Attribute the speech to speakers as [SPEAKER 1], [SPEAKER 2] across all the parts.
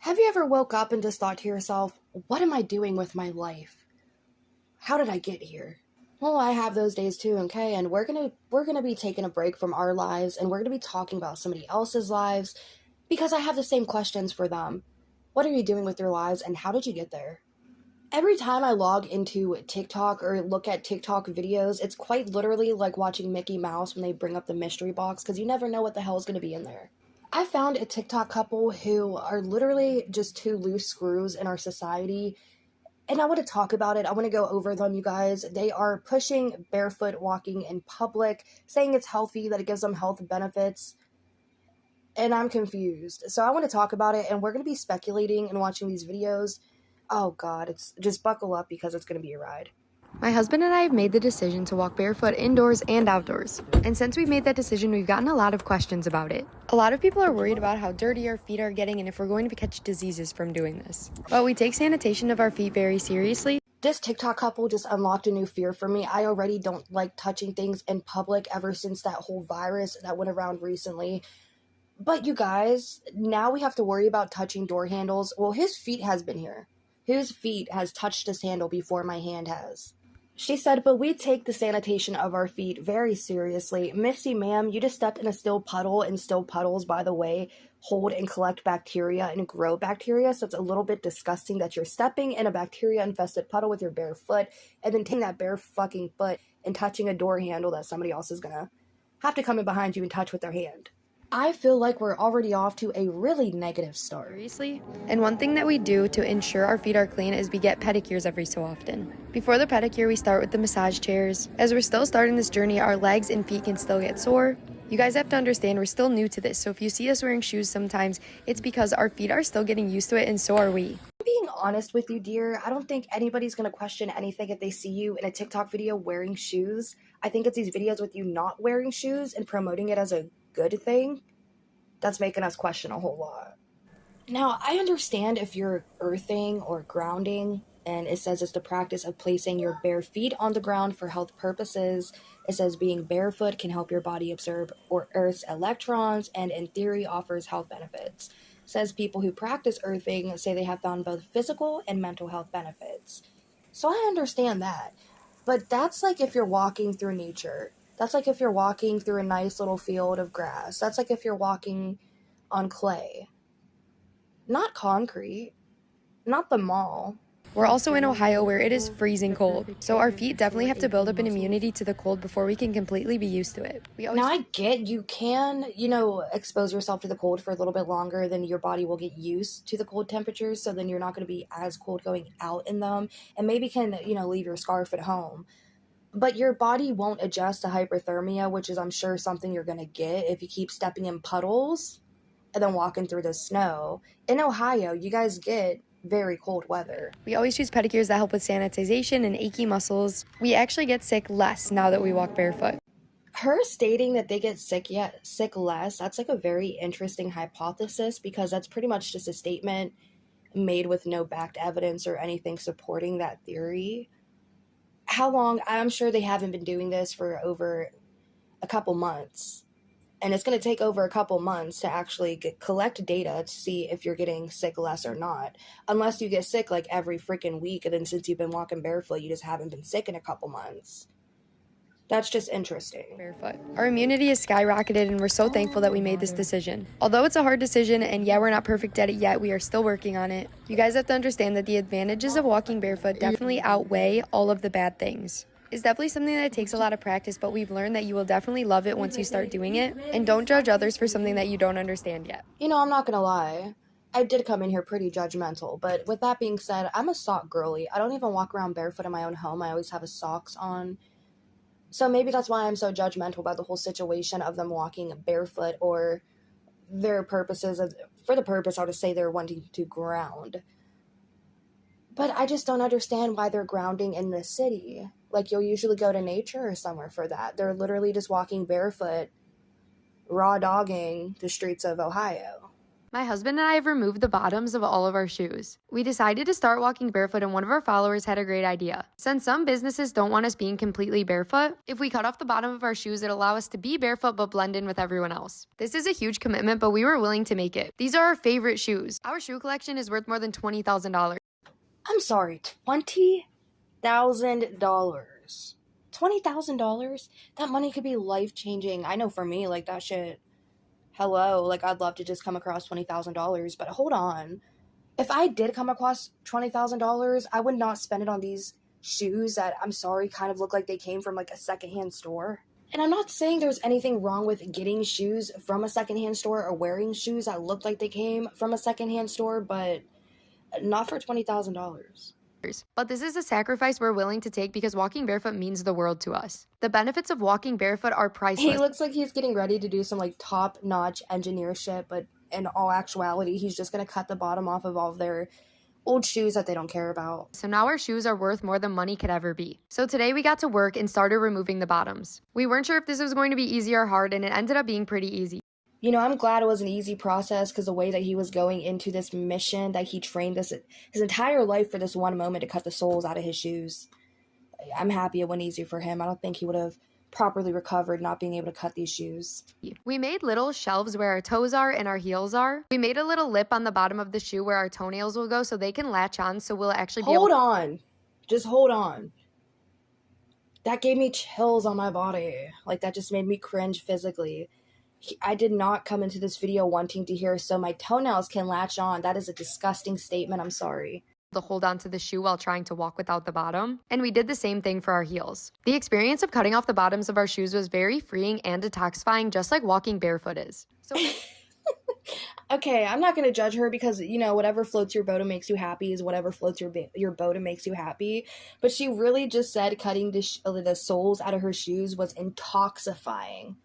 [SPEAKER 1] Have you ever woke up and just thought to yourself, what am I doing with my life? How did I get here? Well, I have those days too, okay? And we're gonna be taking a break from our lives and we're gonna be talking about somebody else's lives because I have the same questions for them. What are you doing with your lives and how did you get there? Every time I log into TikTok or look at TikTok videos, it's quite literally like watching Mickey Mouse when they bring up the mystery box because you never know what the hell is going to be in there. I found a TikTok couple who are literally just two loose screws in our society, and I want to talk about it. I want to go over them, you guys. They are pushing barefoot walking in public, saying it's healthy, that it gives them health benefits, and I'm confused. So I want to talk about it, and we're going to be speculating and watching these videos. Oh god, it's just buckle up because it's going to be a ride.
[SPEAKER 2] My husband and I have made the decision to walk barefoot indoors and outdoors. And since we've made that decision, we've gotten a lot of questions about it. A lot of people are worried about how dirty our feet are getting and if we're going to catch diseases from doing this. But we take sanitation of our feet very seriously.
[SPEAKER 1] This TikTok couple just unlocked a new fear for me. I already don't like touching things in public ever since that whole virus that went around recently. But you guys, now we have to worry about touching door handles. Well, his feet has been here. His feet has touched this handle before my hand has. She said, but we take the sanitation of our feet very seriously. Missy, ma'am, you just stepped in a still puddle, and still puddles, by the way, hold and collect bacteria and grow bacteria. So it's a little bit disgusting that you're stepping in a bacteria-infested puddle with your bare foot and then taking that bare fucking foot and touching a door handle that somebody else is gonna have to come in behind you and touch with their hand. I feel like we're already off to a really negative start.
[SPEAKER 2] Seriously? And one thing that we do to ensure our feet are clean is we get pedicures every so often. Before the pedicure, we start with the massage chairs. As we're still starting this journey, our legs and feet can still get sore. You guys have to understand we're still new to this, so if you see us wearing shoes sometimes, it's because our feet are still getting used to it, and so are we.
[SPEAKER 1] Being honest with you, dear, I don't think anybody's going to question anything if they see you in a TikTok video wearing shoes. I think it's these videos with you not wearing shoes and promoting it as a good thing that's making us question a whole lot. Now, I understand if you're earthing or grounding, and it says it's the practice of placing your bare feet on the ground for health purposes. It says being barefoot can help your body absorb or Earth's electrons and in theory offers health benefits. It says people who practice earthing say they have found both physical and mental health benefits. So I understand that. But that's like if you're walking through nature. That's like if you're walking through a nice little field of grass. That's like if you're walking on clay. Not concrete. Not the mall.
[SPEAKER 2] We're also in Ohio where it is freezing cold, so our feet definitely have to build up an immunity to the cold before we can completely be used to it.
[SPEAKER 1] Now I get you can, expose yourself to the cold for a little bit longer, then your body will get used to the cold temperatures, so then you're not going to be as cold going out in them, and maybe can, leave your scarf at home. But your body won't adjust to hyperthermia, which is, I'm sure, something you're going to get if you keep stepping in puddles and then walking through the snow. In Ohio, you guys get very cold weather.
[SPEAKER 2] We always use pedicures that help with sanitization and achy muscles. We actually get sick less now that we walk barefoot.
[SPEAKER 1] Her stating that they get sick less, that's like a very interesting hypothesis because that's pretty much just a statement made with no backed evidence or anything supporting that theory. How long? I'm sure they haven't been doing this for over a couple months. And it's going to take over a couple months to actually collect data to see if you're getting sick less or not. Unless you get sick like every freaking week, and then since you've been walking barefoot, you just haven't been sick in a couple months. That's just interesting.
[SPEAKER 2] Barefoot. Our immunity has skyrocketed, and we're so thankful that we made this decision. Although it's a hard decision, and yeah, we're not perfect at it yet, we are still working on it. You guys have to understand that the advantages of walking barefoot definitely outweigh all of the bad things. It's definitely something that takes a lot of practice, but we've learned that you will definitely love it once you start doing it. And don't judge others for something that you don't understand yet.
[SPEAKER 1] I'm not gonna lie. I did come in here pretty judgmental, but with that being said, I'm a sock girly. I don't even walk around barefoot in my own home. I always have a socks on. So maybe that's why I'm so judgmental about the whole situation of them walking barefoot or for the purpose, I'll just say they're wanting to ground. But I just don't understand why they're grounding in the city. Like, you'll usually go to nature or somewhere for that. They're literally just walking barefoot, raw dogging the streets of Ohio.
[SPEAKER 2] My husband and I have removed the bottoms of all of our shoes. We decided to start walking barefoot, and one of our followers had a great idea. Since some businesses don't want us being completely barefoot, if we cut off the bottom of our shoes, it'll allow us to be barefoot but blend in with everyone else. This is a huge commitment, but we were willing to make it. These are our favorite shoes. Our shoe collection is worth more than $20,000.
[SPEAKER 1] I'm sorry, $20,000. $20,000? That money could be life-changing. I know for me, like, that shit, hello, like, I'd love to just come across $20,000, but hold on. If I did come across $20,000, I would not spend it on these shoes that, I'm sorry, kind of look like they came from, like, a secondhand store. And I'm not saying there's anything wrong with getting shoes from a secondhand store or wearing shoes that look like they came from a secondhand store, but not for $20,000.
[SPEAKER 2] But this is a sacrifice we're willing to take because walking barefoot means the world to us. The benefits of walking barefoot are priceless.
[SPEAKER 1] He looks like he's getting ready to do some like top-notch engineer shit, but in all actuality, he's just going to cut the bottom off of all of their old shoes that they don't care about.
[SPEAKER 2] So now our shoes are worth more than money could ever be. So today we got to work and started removing the bottoms. We weren't sure if this was going to be easy or hard, and it ended up being pretty easy.
[SPEAKER 1] You know, I'm glad it was an easy process because the way that he was going into this mission, that he trained his entire life for this one moment to cut the soles out of his shoes. I'm happy it went easy for him. I don't think he would have properly recovered not being able to cut these shoes.
[SPEAKER 2] We made little shelves where our toes are and our heels are. We made a little lip on the bottom of the shoe where our toenails will go so they can latch on, so we'll actually be able to...
[SPEAKER 1] Hold on. Just hold on. That gave me chills on my body. Like, that just made me cringe physically. I did not come into this video wanting to hear so my toenails can latch on. That is a disgusting statement. I'm sorry.
[SPEAKER 2] To hold on to the shoe while trying to walk without the bottom. And we did the same thing for our heels. The experience of cutting off the bottoms of our shoes was very freeing and detoxifying, just like walking barefoot is. So
[SPEAKER 1] okay, I'm not going to judge her because, you know, whatever floats your boat and makes you happy is whatever floats your boat and makes you happy. But she really just said cutting the soles out of her shoes was intoxifying.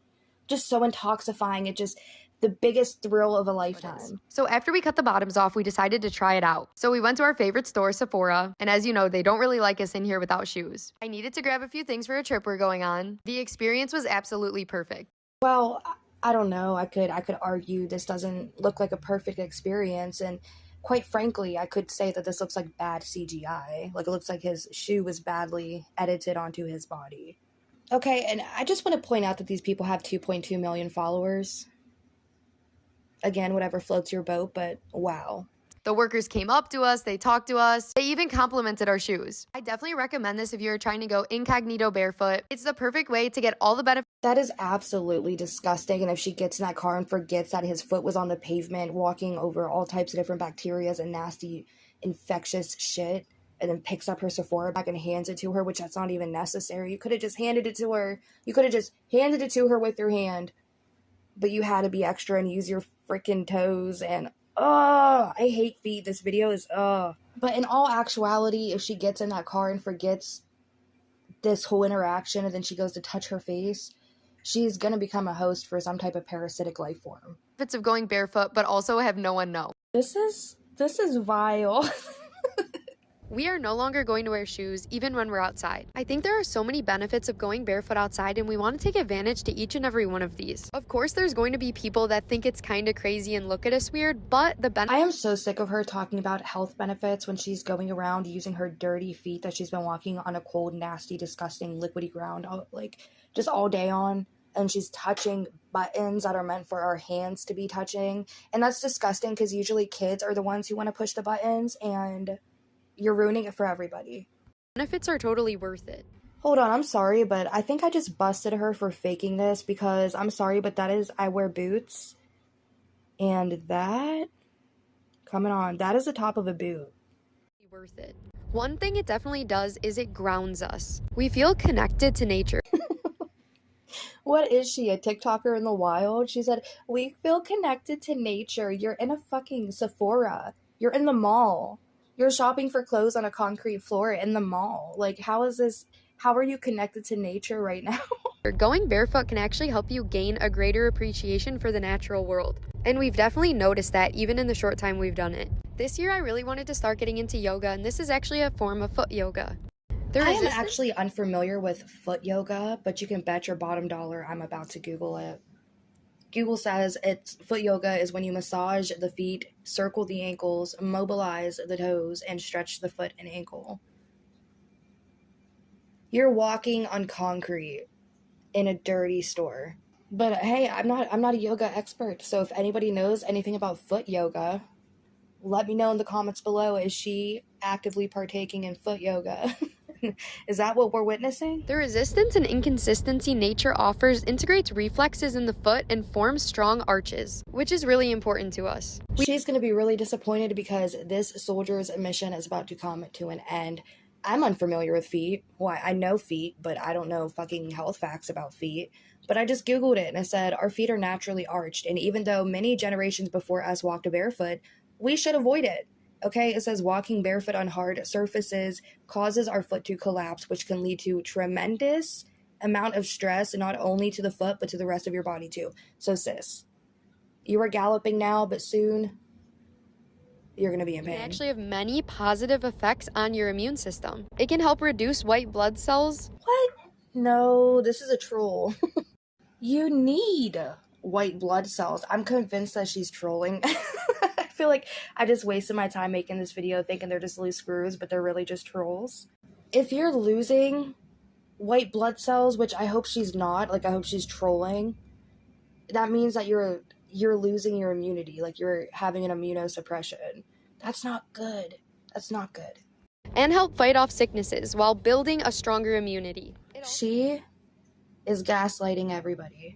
[SPEAKER 1] Just so intoxifying. It just, the biggest thrill of a lifetime.
[SPEAKER 2] So after we cut the bottoms off, we decided to try it out. So we went to our favorite store, Sephora, and as you know, they don't really like us in here without shoes. I needed to grab a few things for a trip we're going on. The experience was absolutely perfect.
[SPEAKER 1] Well, I don't know. I could argue this doesn't look like a perfect experience, and quite frankly, I could say that this looks like bad CGI. Like, it looks like his shoe was badly edited onto his body. Okay, and I just want to point out that these people have 2.2 million followers. Again, whatever floats your boat, but wow.
[SPEAKER 2] The workers came up to us, they talked to us, they even complimented our shoes. I definitely recommend this if you're trying to go incognito barefoot. It's the perfect way to get all the benefits.
[SPEAKER 1] That is absolutely disgusting, and if she gets in that car and forgets that his foot was on the pavement, walking over all types of different bacteria and nasty, infectious shit, and then picks up her Sephora bag and hands it to her, which that's not even necessary. You could have just handed it to her. You could have just handed it to her with your hand. But you had to be extra and use your freaking toes. And, I hate feet. This video is, But in all actuality, if she gets in that car and forgets this whole interaction and then she goes to touch her face, she's going to become a host for some type of parasitic life form.
[SPEAKER 2] Benefits of going barefoot, but also have no one know.
[SPEAKER 1] This is vile.
[SPEAKER 2] We are no longer going to wear shoes even when we're outside. I think there are so many benefits of going barefoot outside, and we want to take advantage to each and every one of these. Of course, there's going to be people that think it's kind of crazy and look at us weird, but
[SPEAKER 1] I am so sick of her talking about health benefits when she's going around using her dirty feet that she's been walking on a cold, nasty, disgusting, liquidy ground, like, just all day on. And she's touching buttons that are meant for our hands to be touching. And that's disgusting because usually kids are the ones who want to push the buttons, and you're ruining it for everybody.
[SPEAKER 2] Benefits are totally worth it.
[SPEAKER 1] Hold on, I'm sorry, but I think I just busted her for faking this because I'm sorry, but I wear boots. And that, coming on, that is the top of a boot.
[SPEAKER 2] Worth it. One thing it definitely does is it grounds us. We feel connected to nature.
[SPEAKER 1] What is she, a TikToker in the wild? She said, we feel connected to nature. You're in a fucking Sephora. You're in the mall. You're shopping for clothes on a concrete floor in the mall. Like, how are you connected to nature right now?
[SPEAKER 2] Going barefoot can actually help you gain a greater appreciation for the natural world. And we've definitely noticed that even in the short time we've done it. This year I really wanted to start getting into yoga, and this is actually a form of foot yoga.
[SPEAKER 1] I am actually unfamiliar with foot yoga, but you can bet your bottom dollar I'm about to Google it. Google says it's foot yoga is when you massage the feet, circle the ankles, mobilize the toes, and stretch the foot and ankle. You're walking on concrete in a dirty store. But hey, I'm not a yoga expert, so if anybody knows anything about foot yoga, let me know in the comments below. Is she actively partaking in foot yoga? Is that what we're witnessing?
[SPEAKER 2] The resistance and inconsistency nature offers integrates reflexes in the foot and forms strong arches, which is really important to us.
[SPEAKER 1] She's going to be really disappointed because this soldier's mission is about to come to an end. I'm unfamiliar with feet. Well, I know feet, but I don't know fucking health facts about feet. But I just Googled it and I said, our feet are naturally arched. And even though many generations before us walked barefoot, we should avoid it. Okay, it says walking barefoot on hard surfaces causes our foot to collapse, which can lead to tremendous amount of stress, not only to the foot, but to the rest of your body too. So sis, you are galloping now, but soon you're going to be in pain.
[SPEAKER 2] It actually have many positive effects on your immune system. It can help reduce white blood cells.
[SPEAKER 1] What? No, this is a troll. You need white blood cells. I'm convinced that she's trolling. I feel like I just wasted my time making this video thinking they're just loose screws, but they're really just trolls. If you're losing white blood cells, which I hope she's not, like I hope she's trolling, that means that you're losing your immunity, like you're having an immunosuppression. That's not good. That's not good.
[SPEAKER 2] And help fight off sicknesses while building a stronger immunity.
[SPEAKER 1] She is gaslighting everybody.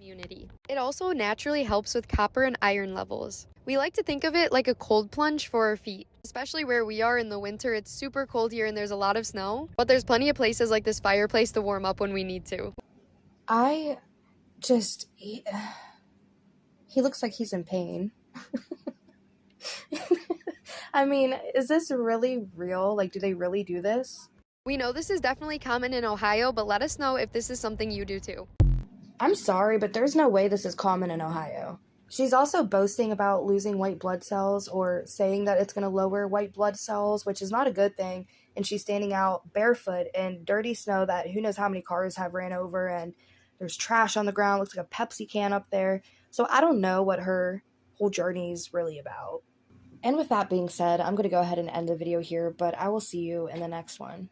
[SPEAKER 2] It also naturally helps with copper and iron levels. We like to think of it like a cold plunge for our feet. Especially where we are in the winter, it's super cold here and there's a lot of snow. But there's plenty of places like this fireplace to warm up when we need to.
[SPEAKER 1] He looks like he's in pain. I mean, is this really real? Like, do they really do this?
[SPEAKER 2] We know this is definitely common in Ohio, but let us know if this is something you do too.
[SPEAKER 1] I'm sorry, but there's no way this is common in Ohio. She's also boasting about losing white blood cells or saying that it's going to lower white blood cells, which is not a good thing. And she's standing out barefoot in dirty snow that who knows how many cars have ran over, and there's trash on the ground. Looks like a Pepsi can up there. So I don't know what her whole journey is really about. And with that being said, I'm going to go ahead and end the video here, but I will see you in the next one.